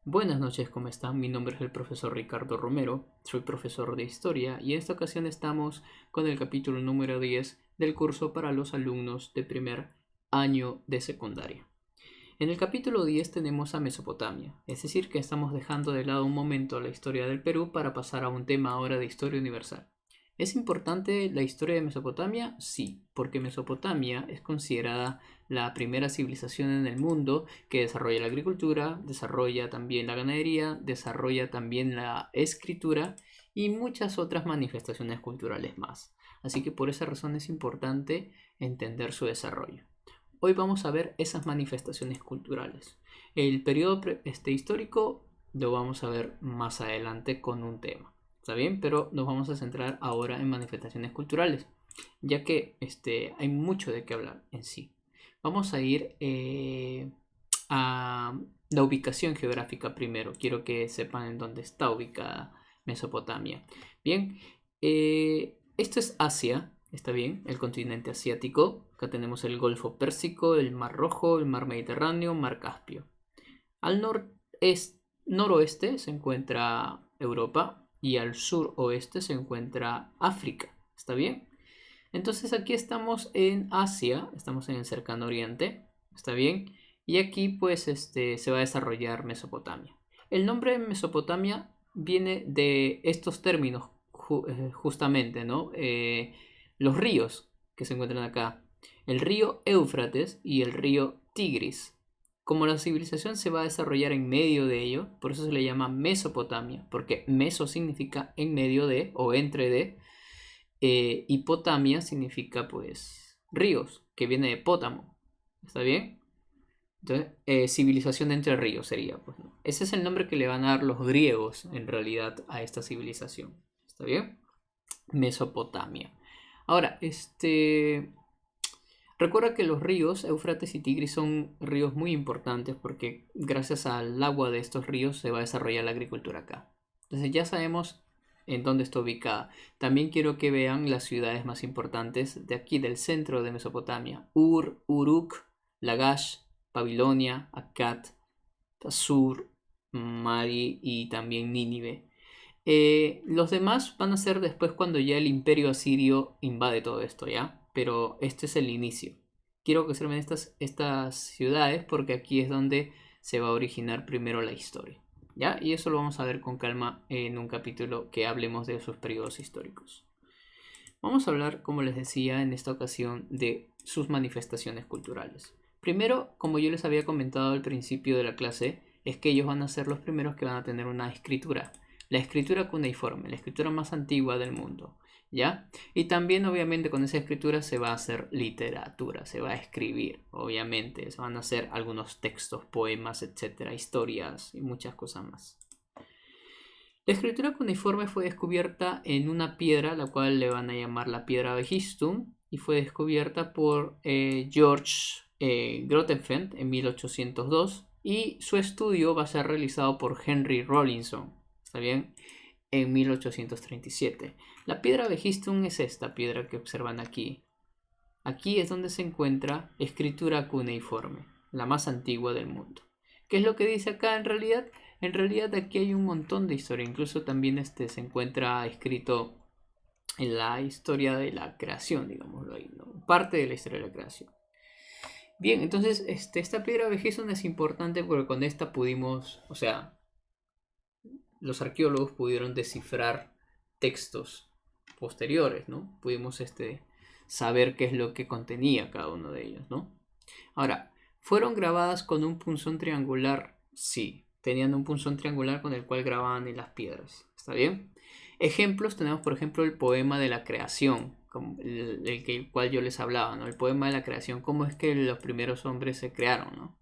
Buenas noches, ¿cómo están? Mi nombre es el profesor Ricardo Romero, soy profesor de historia y en esta ocasión estamos con el capítulo número 10 del curso para los alumnos de primer año de secundaria. En el capítulo 10 tenemos a Mesopotamia, es decir, que estamos dejando de lado un momento la historia del Perú para pasar a un tema ahora de historia universal. ¿Es importante la historia de Mesopotamia? Sí, porque Mesopotamia es considerada la primera civilización en el mundo que desarrolla la agricultura, desarrolla también la ganadería, desarrolla también la escritura y muchas otras manifestaciones culturales más. Así que por esa razón es importante entender su desarrollo. Hoy vamos a ver esas manifestaciones culturales. El periodo histórico lo vamos a ver más adelante con un tema. ¿Está bien? Pero nos vamos a centrar ahora en manifestaciones culturales, ya que hay mucho de qué hablar en sí. Vamos a ir a la ubicación geográfica primero. Quiero que sepan en dónde está ubicada Mesopotamia. Bien, esto es Asia, está bien, el continente asiático. Acá tenemos el Golfo Pérsico, el Mar Rojo, el Mar Mediterráneo, Mar Caspio. Al noroeste se encuentra Europa y al suroeste se encuentra África. ¿Está bien? Entonces aquí estamos en Asia, estamos en el cercano oriente. ¿Está bien? Y aquí pues se va a desarrollar Mesopotamia. El nombre de Mesopotamia viene de estos términos justamente, ¿no? Los ríos que se encuentran acá. El río Éufrates y el río Tigris. Como la civilización se va a desarrollar en medio de ello, por eso se le llama Mesopotamia, porque meso significa en medio de o entre de, y potamia significa pues ríos, que viene de pótamo. ¿Está bien? Entonces, civilización entre ríos sería, pues, ¿no? Ese es el nombre que le van a dar los griegos en realidad a esta civilización. ¿Está bien? Mesopotamia. Ahora, recuerda que los ríos Éufrates y Tigris son ríos muy importantes porque gracias al agua de estos ríos se va a desarrollar la agricultura acá. Entonces ya sabemos en dónde está ubicada. También quiero que vean las ciudades más importantes de aquí, del centro de Mesopotamia. Ur, Uruk, Lagash, Babilonia, Akkad, Tazur, Mari y también Nínive. Los demás van a ser después cuando ya el imperio asirio invade todo esto, ¿ya? Pero este es el inicio. Quiero que observen estas ciudades porque aquí es donde se va a originar primero la historia, ¿ya? Y eso lo vamos a ver con calma en un capítulo que hablemos de esos periodos históricos. Vamos a hablar, como les decía, en esta ocasión de sus manifestaciones culturales. Primero, como yo les había comentado al principio de la clase, es que ellos van a ser los primeros que van a tener una escritura. La escritura cuneiforme, la escritura más antigua del mundo, ¿ya? Y también, obviamente, con esa escritura se va a hacer literatura, se va a escribir, obviamente. Se van a hacer algunos textos, poemas, etcétera, historias y muchas cosas más. La escritura cuneiforme fue descubierta en una piedra, la cual le van a llamar la piedra Vegistum, y fue descubierta por George Grotefend en 1802, y su estudio va a ser realizado por Henry Rawlinson, ¿está bien? En 1837. La piedra Vegistum es esta piedra que observan aquí. Aquí es donde se encuentra escritura cuneiforme, la más antigua del mundo. ¿Qué es lo que dice acá en realidad? En realidad aquí hay un montón de historia, incluso también se encuentra escrito en la historia de la creación, digámoslo ahí, ¿no? Parte de la historia de la creación. Bien, entonces esta piedra Vegistum es importante porque con esta pudimos, o sea, los arqueólogos pudieron descifrar textos posteriores, ¿no? Pudimos saber qué es lo que contenía cada uno de ellos, ¿no? Ahora, ¿fueron grabadas con un punzón triangular? Sí, tenían un punzón triangular con el cual grababan en las piedras. ¿Está bien? Ejemplos, tenemos por ejemplo el poema de la creación, como el cual yo les hablaba, ¿no? El poema de la creación, cómo es que los primeros hombres se crearon, ¿no?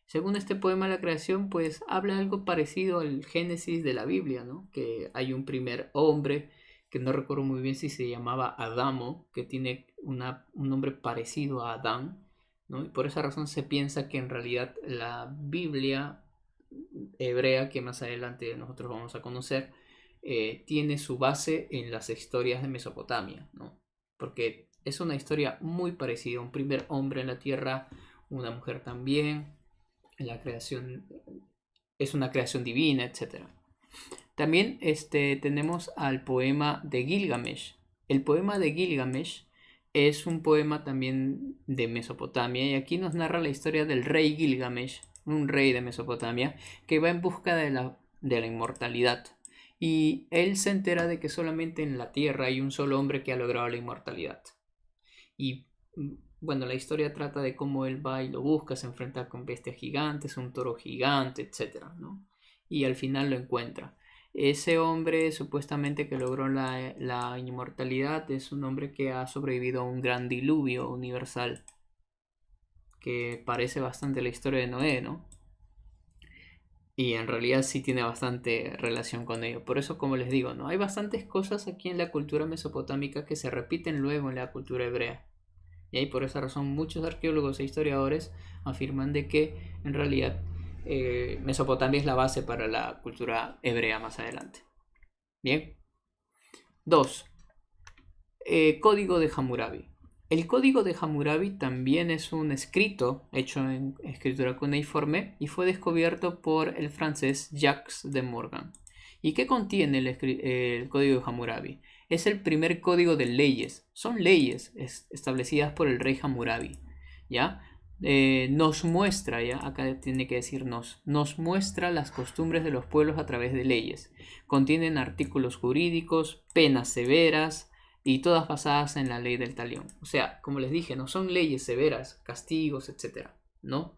Según este poema de la creación, pues habla algo parecido al Génesis de la Biblia, ¿no? Que hay un primer hombre, que no recuerdo muy bien si se llamaba Adamo, que tiene un nombre parecido a Adán, ¿no? Y por esa razón se piensa que en realidad la Biblia hebrea, que más adelante nosotros vamos a conocer, tiene su base en las historias de Mesopotamia, ¿no? Porque es una historia muy parecida, un primer hombre en la tierra, una mujer también, en la creación es una creación divina, etc. También tenemos al poema de Gilgamesh. El poema de Gilgamesh es un poema también de Mesopotamia y aquí nos narra la historia del rey Gilgamesh, un rey de Mesopotamia, que va en busca de la inmortalidad. Y él se entera de que solamente en la tierra hay un solo hombre que ha logrado la inmortalidad. Y bueno, la historia trata de cómo él va y lo busca, se enfrenta con bestias gigantes, un toro gigante, etc., ¿no? Y al final lo encuentra. Ese hombre supuestamente que logró la inmortalidad es un hombre que ha sobrevivido a un gran diluvio universal, que parece bastante la historia de Noé, ¿no? Y en realidad sí tiene bastante relación con ello. Por eso, como les digo, ¿no? Hay bastantes cosas aquí en la cultura mesopotámica que se repiten luego en la cultura hebrea. Y ahí por esa razón muchos arqueólogos e historiadores afirman de que en realidad Mesopotamia es la base para la cultura hebrea más adelante. Bien. 2. Código de Hammurabi. El código de Hammurabi también es un escrito hecho en escritura cuneiforme y fue descubierto por el francés Jacques de Morgan. ¿Y qué contiene el código de Hammurabi? Es el primer código de leyes. Son leyes establecidas por el rey Hammurabi. ¿Ya? Nos muestra, ¿ya? Acá tiene que decir nos muestra las costumbres de los pueblos a través de leyes. Contienen artículos jurídicos, penas severas, y todas basadas en la ley del talión. O sea, como les dije, no son leyes severas, castigos, etc., ¿no?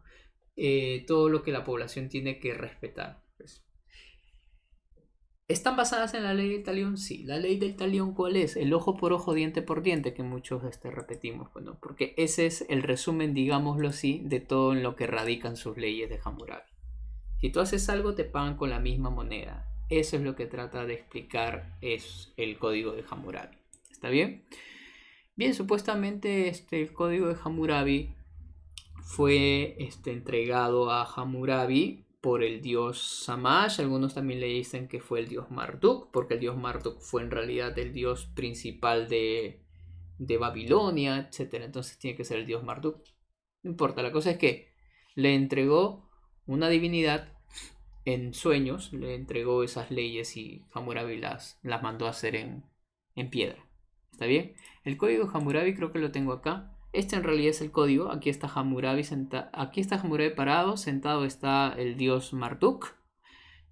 Todo lo que la población tiene que respetar. Pues. ¿Están basadas en la ley del talión? Sí. ¿La ley del talión cuál es? El ojo por ojo, diente por diente, que muchos repetimos, bueno, porque ese es el resumen, digámoslo así, de todo en lo que radican sus leyes de Hammurabi. Si tú haces algo, te pagan con la misma moneda. Eso es lo que trata de explicar es el código de Hammurabi. ¿Está bien? Bien, supuestamente el código de Hammurabi fue entregado a Hammurabi por el dios Shamash. Algunos también le dicen que fue el dios Marduk, porque el dios Marduk fue en realidad el dios principal de Babilonia, etc. Entonces tiene que ser el dios Marduk. No importa, la cosa es que le entregó una divinidad en sueños, le entregó esas leyes y Hammurabi las mandó a hacer en piedra. ¿Está bien? El código Hammurabi creo que lo tengo acá. Este en realidad es el código. Aquí está Hammurabi parado. Sentado está el dios Marduk.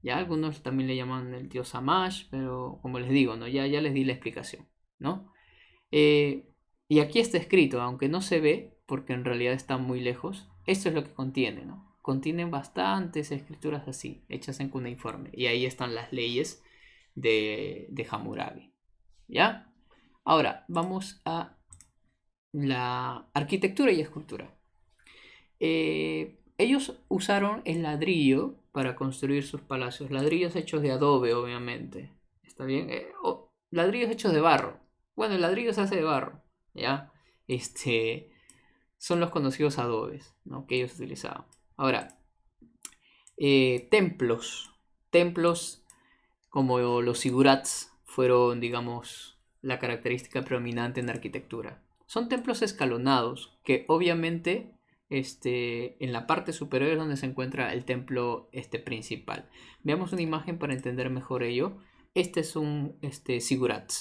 Ya algunos también le llaman el dios Shamash, pero como les digo, ¿no? Ya les di la explicación, ¿no? Y aquí está escrito, aunque no se ve, porque en realidad está muy lejos. Esto es lo que contiene, ¿no? Contienen bastantes escrituras así, hechas en cuneiforme. Y ahí están las leyes de Hammurabi. ¿Ya? Ahora, vamos a la arquitectura y escultura. Ellos usaron el ladrillo para construir sus palacios. Ladrillos hechos de adobe, obviamente. ¿Está bien? Ladrillos hechos de barro. Bueno, el ladrillo se hace de barro. ¿Ya? Son los conocidos adobes, ¿no? Que ellos utilizaban. Ahora, templos. Templos como los zigurats fueron, digamos, la característica predominante en la arquitectura. Son templos escalonados que obviamente en la parte superior es donde se encuentra el templo principal. Veamos una imagen para entender mejor ello. Este es un zigurat.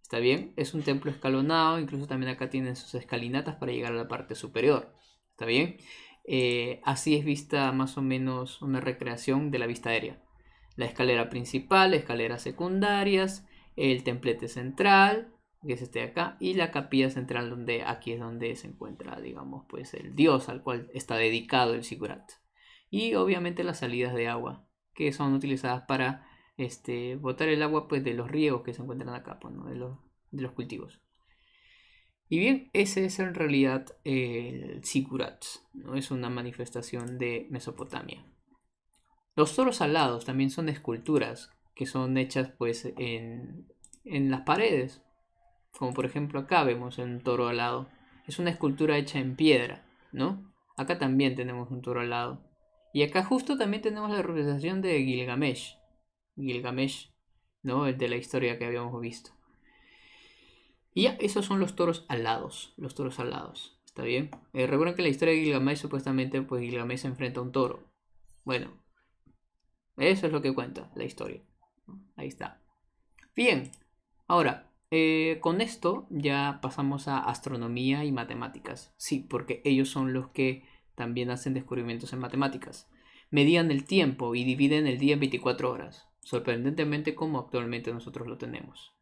¿Está bien? Es un templo escalonado, incluso también acá tienen sus escalinatas para llegar a la parte superior. ¿Está bien? Así es vista más o menos una recreación de la vista aérea. La escalera principal, escaleras secundarias, el templete central, que es este de acá, y la capilla central, donde aquí es donde se encuentra, digamos, pues el dios al cual está dedicado el zigurat. Y obviamente las salidas de agua, que son utilizadas para botar el agua pues de los riegos que se encuentran acá, pues, ¿no? de los cultivos. Y bien, ese es en realidad el zigurat, ¿no? Es una manifestación de Mesopotamia. Los toros alados también son esculturas que son hechas pues en las paredes. Como por ejemplo acá vemos un toro alado. Es una escultura hecha en piedra, ¿no? Acá también tenemos un toro alado. Y acá justo también tenemos la representación de Gilgamesh. Gilgamesh, ¿no? El de la historia que habíamos visto. Y ya, esos son los toros alados. Los toros alados. ¿Está bien? Recuerden que en la historia de Gilgamesh supuestamente pues Gilgamesh se enfrenta a un toro. Bueno, Eso es lo que cuenta la historia. Ahí está. Bien, ahora, con esto ya pasamos a astronomía y matemáticas. Sí, porque ellos son los que también hacen descubrimientos en matemáticas. Medían el tiempo y dividen el día en 24 horas, sorprendentemente como actualmente nosotros lo tenemos.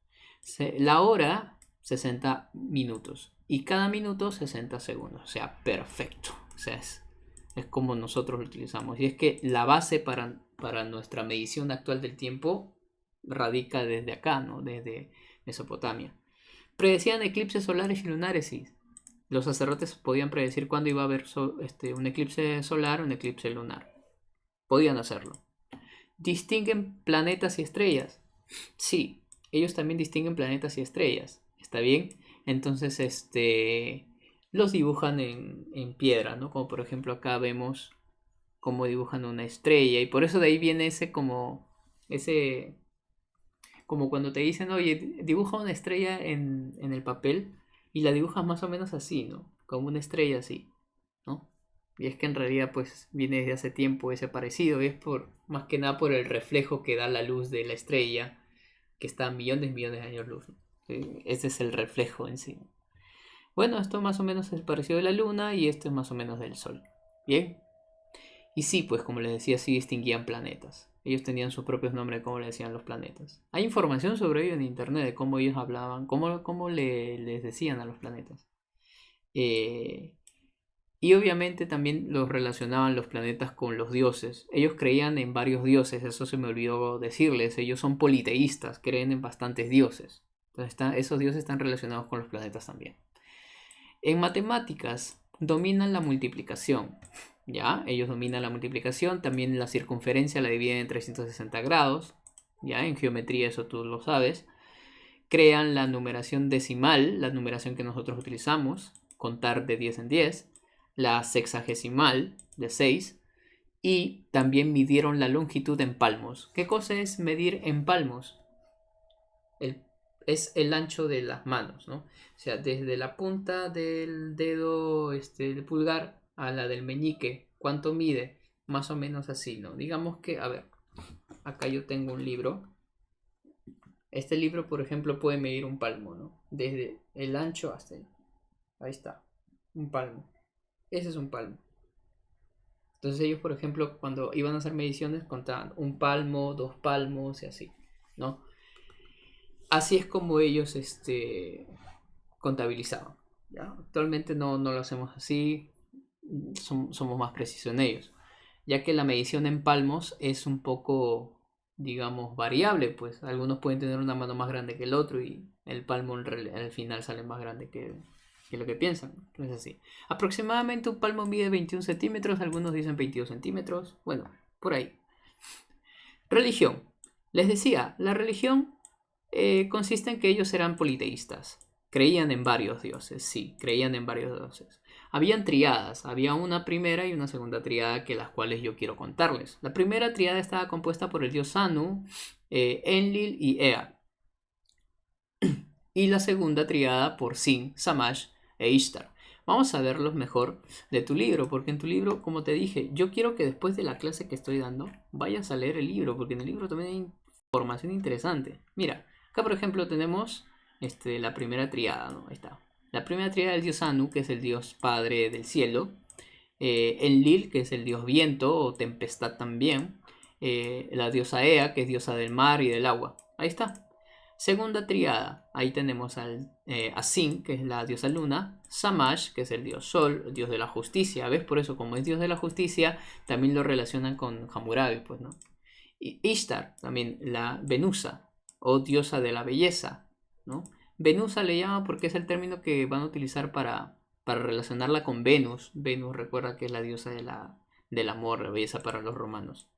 La hora, 60 minutos, y cada minuto 60 segundos, o sea, perfecto. O sea, es como nosotros lo utilizamos. Y es que la base para nuestra medición actual del tiempo radica desde acá, ¿no? Desde Mesopotamia. Predecían eclipses solares y lunares, sí. Los sacerdotes podían predecir cuándo iba a haber un eclipse solar o un eclipse lunar. Podían hacerlo. ¿Distinguen planetas y estrellas? Sí, ellos también distinguen planetas y estrellas. ¿Está bien? Entonces, los dibujan en piedra, ¿no? Como por ejemplo acá vemos cómo dibujan una estrella. Y por eso de ahí viene como cuando te dicen, oye, dibuja una estrella en el papel y la dibujas más o menos así, ¿no? Como una estrella así, ¿no? Y es que en realidad pues viene desde hace tiempo ese parecido, y es más que nada por el reflejo que da la luz de la estrella, que está a millones de años luz, ¿no? Ese es el reflejo en sí. Bueno, esto más o menos es parecido de la luna y esto es más o menos del sol. Bien. Y sí, pues como les decía, sí distinguían planetas. Ellos tenían sus propios nombres, como le decían los planetas. Hay información sobre ello en internet, de cómo ellos hablaban, cómo les decían a los planetas. Eh, y obviamente también los relacionaban los planetas con los dioses. Ellos creían en varios dioses, eso se me olvidó decirles. Ellos son politeístas, creen en bastantes dioses. Entonces esos dioses están relacionados con los planetas también. En matemáticas dominan la multiplicación. ¿Ya? Ellos dominan la multiplicación, también la circunferencia la dividen en 360 grados, ¿ya? En geometría eso tú lo sabes. Crean la numeración decimal, la numeración que nosotros utilizamos, contar de 10 en 10, la sexagesimal de 6, y también midieron la longitud en palmos. ¿Qué cosa es medir en palmos? Es el ancho de las manos, ¿no? O sea, desde la punta del dedo, el pulgar, a la del meñique, ¿cuánto mide? Más o menos así, ¿no? Digamos que, a ver, acá yo tengo un libro. Este libro, por ejemplo, puede medir un palmo, ¿no? Desde el ancho hasta ahí está, un palmo. Ese es un palmo. Entonces ellos, por ejemplo, cuando iban a hacer mediciones, contaban un palmo, 2 palmos y así, ¿no? Así es como ellos contabilizaban, ¿ya? Actualmente no lo hacemos así, somos más precisos en ellos, ya que la medición en palmos es un poco, digamos, variable, pues algunos pueden tener una mano más grande que el otro y el palmo al final sale más grande que lo que piensan. Entonces así, aproximadamente un palmo mide 21 centímetros, algunos dicen 22 centímetros, bueno, por ahí. Religión. Les decía, la religión consiste en que ellos eran politeístas. Creían en varios dioses, sí, creían en varios dioses. Habían triadas, había una primera y una segunda triada que las cuales yo quiero contarles. La primera triada estaba compuesta por el dios Anu, Enlil y Ea. Y la segunda triada por Sin, Shamash e Ishtar. Vamos a verlos mejor de tu libro, porque en tu libro, como te dije, yo quiero que después de la clase que estoy dando, vayas a leer el libro, porque en el libro también hay información interesante. Mira, acá por ejemplo tenemos la primera triada, ¿no? Ahí está. La primera triada del dios Anu, que es el dios padre del cielo. Enlil, que es el dios viento o tempestad también. La diosa Ea, que es diosa del mar y del agua. Ahí está. Segunda triada, ahí tenemos a Sin, que es la diosa luna, Shamash, que es el dios sol, el dios de la justicia, ¿ves? Por eso, como es dios de la justicia, también lo relacionan con Hammurabi, pues, ¿no? Y Ishtar, también la Venusa, o diosa de la belleza, ¿no? Venusa le llaman porque es el término que van a utilizar para relacionarla con Venus. Venus, recuerda que es la diosa del amor, la belleza para los romanos,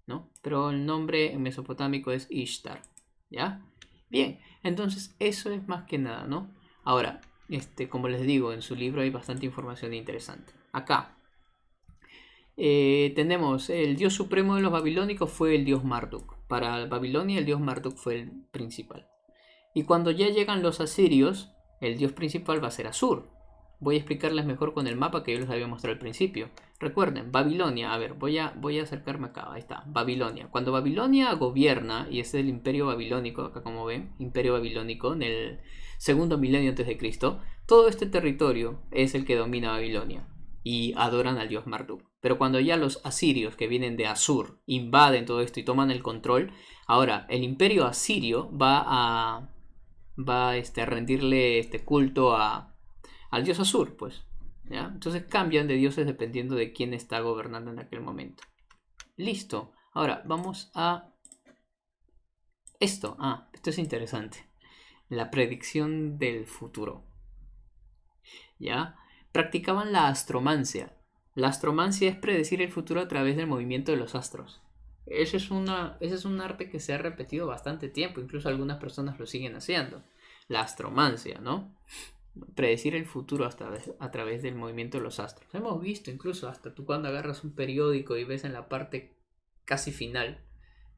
¿no? Pero el nombre en mesopotámico es Ishtar, ¿ya? Bien, entonces eso es más que nada, ¿no? Ahora, como les digo, en su libro hay bastante información interesante. Acá tenemos el dios supremo de los babilónicos fue el dios Marduk. Para Babilonia el dios Marduk fue el principal. Y cuando ya llegan los asirios, el dios principal va a ser Asur, voy a explicarles mejor con el mapa que yo les había mostrado al principio. Recuerden, Babilonia, a ver, voy a acercarme acá, ahí está, Babilonia. Cuando Babilonia gobierna, y es el imperio babilónico, acá como ven, imperio babilónico, en el segundo milenio antes de Cristo, todo este territorio es el que domina Babilonia, y adoran al dios Marduk. Pero cuando ya los asirios, que vienen de Asur, invaden todo esto y toman el control, ahora el imperio asirio va a rendirle culto al dios Asur, pues. ¿Ya? Entonces cambian de dioses dependiendo de quién está gobernando en aquel momento. Listo. Ahora vamos a esto. Esto es interesante. La predicción del futuro. ¿Ya? Practicaban la astromancia. La astromancia es predecir el futuro a través del movimiento de los astros. Ese es un arte que se ha repetido bastante tiempo. Incluso algunas personas lo siguen haciendo. La astromancia, ¿no? Predecir el futuro a través del movimiento de los astros. Hemos visto incluso hasta tú cuando agarras un periódico y ves en la parte casi final,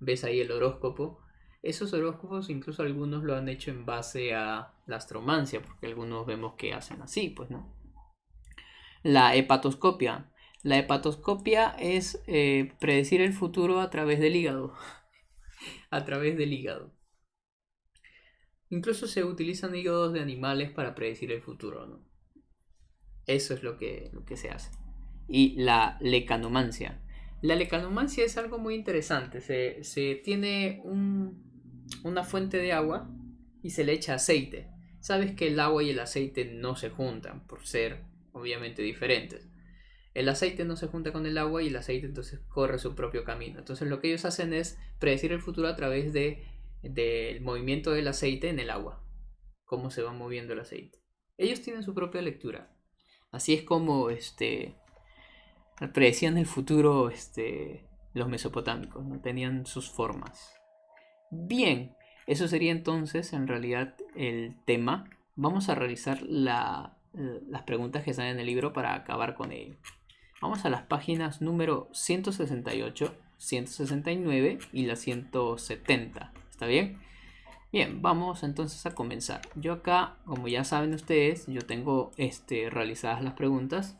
ves ahí el horóscopo. Esos horóscopos incluso algunos lo han hecho en base a la astromancia, porque algunos vemos que hacen así, pues, ¿no? La hepatoscopia. La hepatoscopia es predecir el futuro a través del hígado. A través del hígado. Incluso se utilizan hígados de animales para predecir el futuro, ¿no? Eso es lo que se hace. Y la lecanomancia. La lecanomancia es algo muy interesante. Se tiene una fuente de agua y se le echa aceite. Sabes que el agua y el aceite no se juntan por ser obviamente diferentes. El aceite no se junta con el agua y el aceite entonces corre su propio camino. Entonces lo que ellos hacen es predecir el futuro a través del movimiento del aceite en el agua. Cómo se va moviendo el aceite. Ellos tienen su propia lectura. Así es como predecían el futuro los mesopotámicos, ¿no? Tenían sus formas. Bien, eso sería entonces en realidad el tema. Vamos a realizar las preguntas que están en el libro para acabar con ello. Vamos a las páginas número 168, 169 y la 170. ¿Está bien? Bien, vamos entonces a comenzar. Yo acá, como ya saben ustedes, yo tengo realizadas las preguntas,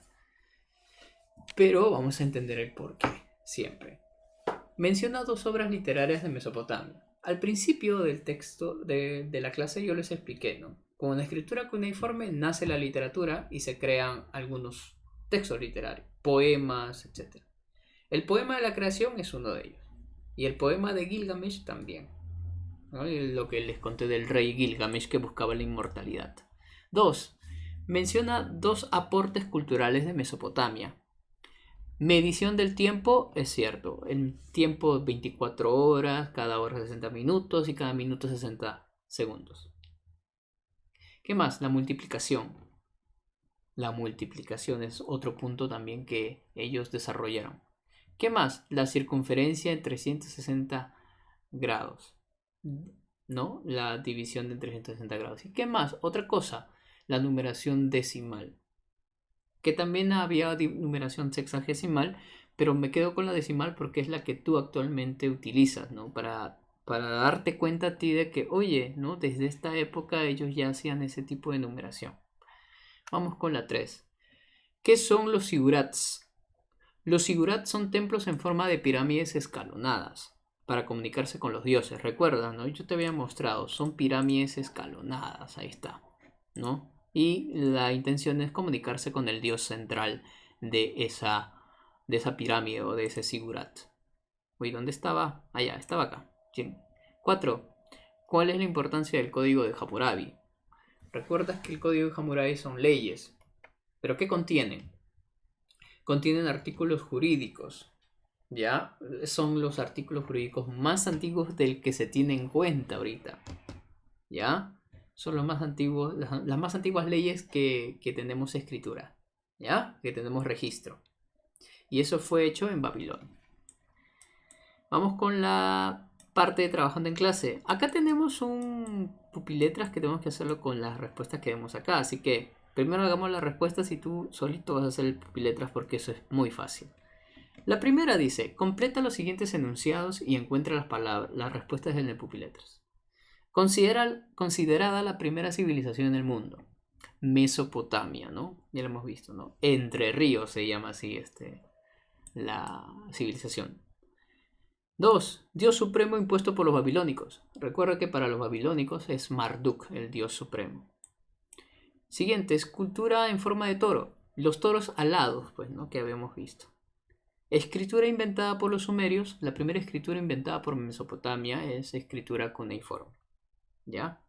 pero vamos a entender el porqué, siempre. Menciona dos obras literarias de Mesopotamia. Al principio del texto de la clase yo les expliqué, ¿no? Con una escritura cuneiforme nace la literatura y se crean algunos textos literarios, poemas, etc. El poema de la creación es uno de ellos. Y el poema de Gilgamesh también, ¿no? Lo que les conté del rey Gilgamesh que buscaba la inmortalidad. 2. Menciona dos aportes culturales de Mesopotamia. Medición del tiempo, es cierto. El tiempo 24 horas, cada hora 60 minutos y cada minuto 60 segundos. ¿Qué más? La multiplicación. La multiplicación es otro punto también que ellos desarrollaron. ¿Qué más? La circunferencia en 360 grados. ¿No? La división de 360 grados. ¿Y qué más? Otra cosa. La numeración decimal. Que también había numeración sexagesimal, pero me quedo con la decimal porque es la que tú actualmente utilizas, ¿no? Para darte cuenta a ti de que, oye, ¿no? Desde esta época ellos ya hacían ese tipo de numeración. Vamos con la 3. ¿Qué son los zigurats? Los zigurats son templos en forma de pirámides escalonadas para comunicarse con los dioses. Recuerda, ¿no? Yo te había mostrado, son pirámides escalonadas, ahí está, ¿no? Y la intención es comunicarse con el dios central de esa pirámide o de ese zigurat. Uy, ¿dónde estaba? Allá, estaba acá. 4. ¿Cuál es la importancia del código de Hammurabi? Recuerdas que el código de Hammurabi son leyes. ¿Pero qué contienen? Contienen artículos jurídicos. ¿Ya? Son los artículos jurídicos más antiguos del que se tiene en cuenta ahorita. ¿Ya? Son los más antiguos, las más antiguas leyes que tenemos escritura, ¿ya? Que tenemos registro. Y eso fue hecho en Babilonia. Vamos con la parte de trabajando en clase. Acá tenemos un pupiletras que tenemos que hacerlo con las respuestas que vemos acá. Así que primero hagamos las respuestas y tú solito vas a hacer el pupiletras porque eso es muy fácil. La primera dice, completa los siguientes enunciados y encuentra las respuestas en el pupiletras. Considerada la primera civilización en el mundo. Mesopotamia, ¿no? Ya lo hemos visto, ¿no? Entre Ríos se llama así la civilización. 2. Dios supremo impuesto por los babilónicos. Recuerda que para los babilónicos es Marduk, el dios supremo. Siguiente, escultura en forma de toro. Los toros alados, pues, ¿no? Que habíamos visto. Escritura inventada por los sumerios. La primera escritura inventada por Mesopotamia es escritura cuneiforme. ¿Ya?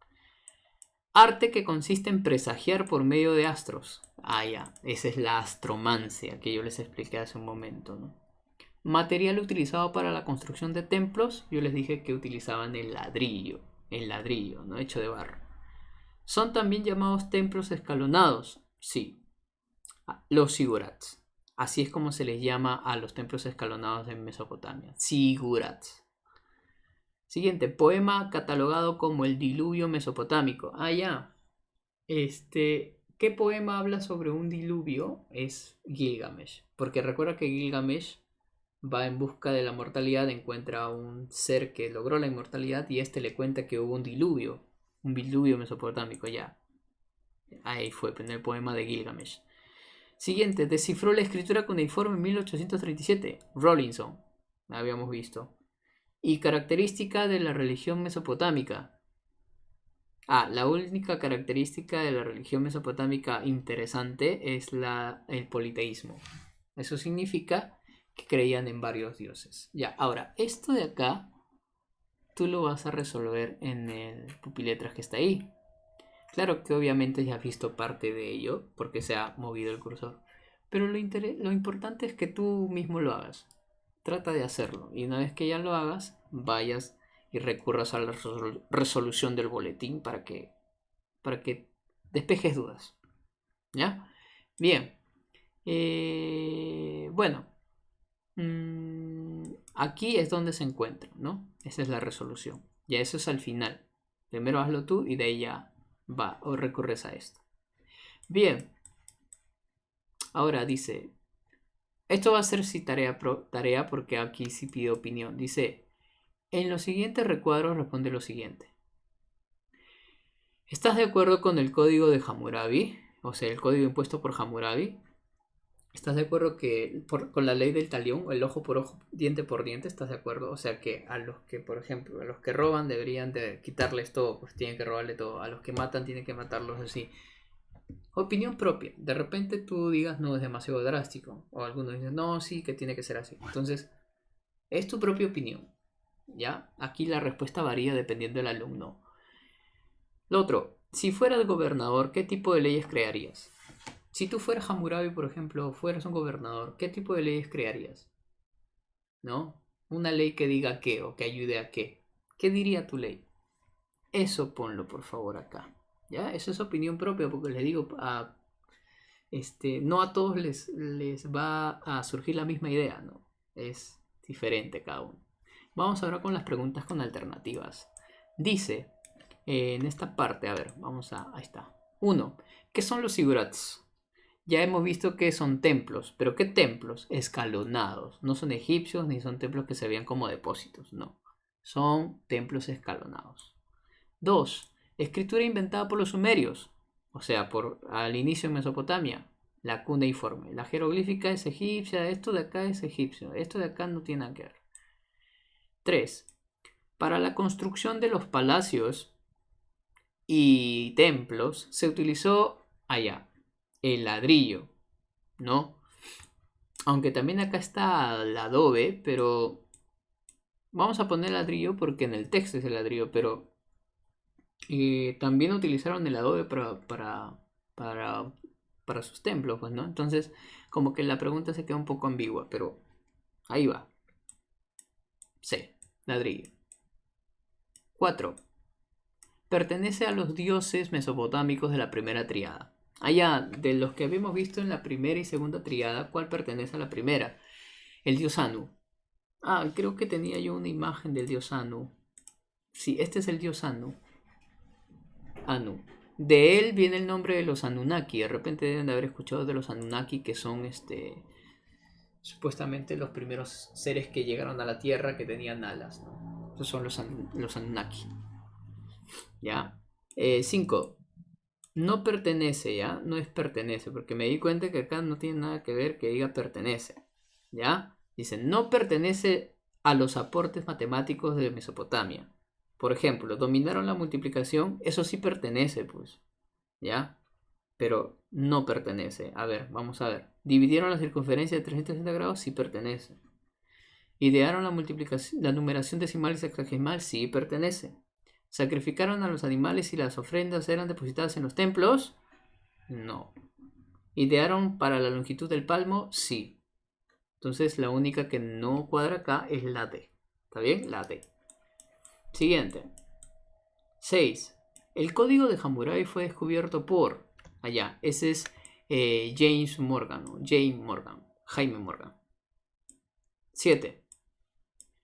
Arte que consiste en presagiar por medio de astros. Ah, ya. Esa es la astromancia que yo les expliqué hace un momento, ¿no? Material utilizado para la construcción de templos. Yo les dije que utilizaban el ladrillo. El ladrillo, ¿no? Hecho de barro. ¿Son también llamados templos escalonados? Sí. Los zigurats. Así es como se les llama a los templos escalonados en Mesopotamia. Zigurats. Siguiente, poema catalogado como el diluvio mesopotámico. Ah, ya. ¿Qué poema habla sobre un diluvio? Es Gilgamesh. Porque recuerda que Gilgamesh va en busca de la mortalidad, encuentra a un ser que logró la inmortalidad y le cuenta que hubo un diluvio mesopotámico, ya. Ahí fue, en el poema de Gilgamesh. Siguiente, descifró la escritura cuneiforme en 1837. Rawlinson, habíamos visto. Y característica de la religión mesopotámica. La única característica de la religión mesopotámica interesante es el politeísmo. Eso significa que creían en varios dioses. Ya, ahora, esto de acá, tú lo vas a resolver en el pupiletras que está ahí. Claro que obviamente ya has visto parte de ello, porque se ha movido el cursor. Pero lo importante es que tú mismo lo hagas. Trata de hacerlo. Y una vez que ya lo hagas, vayas y recurras a la resolución del boletín para que despejes dudas. ¿Ya? Bien. Bueno. Aquí es donde se encuentra, ¿no? Esa es la resolución. Ya eso es al final. Primero hazlo tú y de ahí ya va o recurres a esto. Bien. Ahora dice, esto va a ser si tarea porque aquí sí pide opinión. Dice, en los siguientes recuadros responde lo siguiente. ¿Estás de acuerdo con el código de Hammurabi? O sea, el código impuesto por Hammurabi. ¿Estás de acuerdo que con la ley del talión, el ojo por ojo, diente por diente? ¿Estás de acuerdo? O sea que a los que, por ejemplo, a los que roban deberían de quitarles todo, pues tienen que robarle todo. A los que matan tienen que matarlos así. Opinión propia. De repente tú digas, no, es demasiado drástico. O algunos dicen, no, sí, que tiene que ser así. Entonces, es tu propia opinión. ¿Ya? Aquí la respuesta varía dependiendo del alumno. Lo otro, si fueras gobernador, ¿qué tipo de leyes crearías? Si tú fueras Hammurabi, por ejemplo, fueras un gobernador, ¿qué tipo de leyes crearías? ¿No? Una ley que diga qué o que ayude a qué. ¿Qué diría tu ley? Eso ponlo, por favor, acá. ¿Ya? Eso es opinión propia, porque les digo, no a todos les va a surgir la misma idea, ¿no? Es diferente cada uno. Vamos ahora con las preguntas con alternativas. Dice, en esta parte, a ver, ahí está. 1. ¿Qué son los zigurats? Ya hemos visto que son templos, pero ¿qué templos? Escalonados. No son egipcios ni son templos que se vean como depósitos, no. Son templos escalonados. 2. Escritura inventada por los sumerios, o sea, al inicio de Mesopotamia, la cuneiforme. La jeroglífica es egipcia, esto de acá es egipcio, esto de acá no tiene nada que ver. 3. Para la construcción de los palacios y templos se utilizó el ladrillo, ¿no? Aunque también acá está el adobe, pero vamos a poner ladrillo porque en el texto es el ladrillo, pero también utilizaron el adobe para sus templos, pues, ¿no? Entonces, como que la pregunta se queda un poco ambigua, pero ahí va. C, ladrillo. 4. Pertenece a los dioses mesopotámicos de la primera triada. Allá, de los que habíamos visto en la primera y segunda triada, ¿cuál pertenece a la primera? El dios Anu. Creo que tenía yo una imagen del dios Anu. Sí, este es el dios Anu. Anu. De él viene el nombre de los Anunnaki. De repente deben de haber escuchado de los Anunnaki, que son supuestamente los primeros seres que llegaron a la Tierra que tenían alas, ¿no? Esos son los Anunnaki. ¿Ya? 5. No pertenece, ¿ya? No es pertenece, porque me di cuenta que acá no tiene nada que ver que diga pertenece, ¿ya? Dice, no pertenece a los aportes matemáticos de Mesopotamia. Por ejemplo, dominaron la multiplicación, eso sí pertenece, pues, ¿ya? Pero no pertenece. A ver, vamos a ver. Dividieron la circunferencia de 360 grados, sí pertenece. Idearon la multiplicación, la numeración decimal y sexagesimal, sí pertenece. Sacrificaron a los animales y las ofrendas eran depositadas en los templos, no. Idearon para la longitud del palmo, sí. Entonces la única que no cuadra acá es la D. ¿Está bien? La D. Siguiente. 6. El código de Hammurabi fue descubierto por... Allá, ese es James Morgan, ¿no? Jaime Morgan. 7.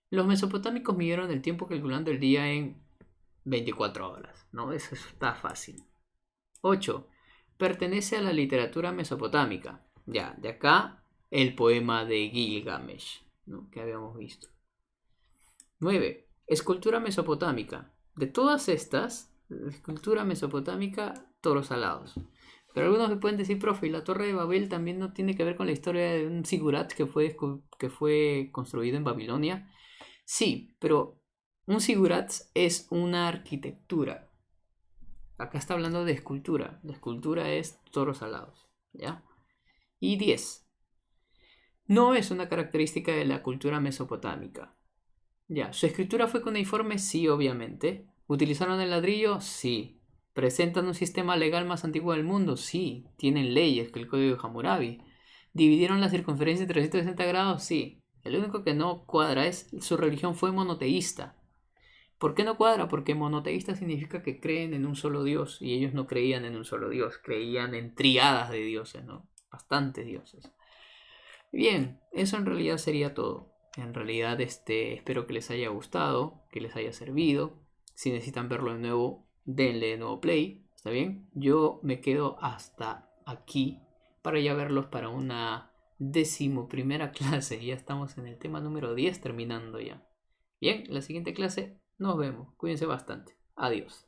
Los mesopotámicos midieron el tiempo calculando el día en 24 horas, ¿no? Eso está fácil. 8. Pertenece a la literatura mesopotámica. Ya, de acá el poema de Gilgamesh, ¿no? Que habíamos visto. 9. Escultura mesopotámica. De todas estas, la escultura mesopotámica, toros alados. Pero algunos me pueden decir, profe, ¿y la Torre de Babel también no tiene que ver con la historia de un zigurat que fue construido en Babilonia? Sí, pero un zigurat es una arquitectura. Acá está hablando de escultura. La escultura es toros alados, ¿ya? Y 10. No es una característica de la cultura mesopotámica. Ya, ¿su escritura fue cuneiforme? Sí, obviamente. ¿Utilizaron el ladrillo? Sí. ¿Presentan un sistema legal más antiguo del mundo? Sí. ¿Tienen leyes que el código de Hammurabi? ¿Dividieron la circunferencia en 360 grados? Sí. El único que no cuadra es su religión fue monoteísta. ¿Por qué no cuadra? Porque monoteísta significa que creen en un solo Dios y ellos no creían en un solo Dios, creían en triadas de dioses, ¿no? Bastantes dioses. Bien, eso en realidad sería todo. En realidad, espero que les haya gustado, que les haya servido. Si necesitan verlo de nuevo, denle de nuevo play. ¿Está bien? Yo me quedo hasta aquí para ya verlos para una 11ª clase. Ya estamos en el tema número 10 terminando ya. Bien, la siguiente clase nos vemos. Cuídense bastante. Adiós.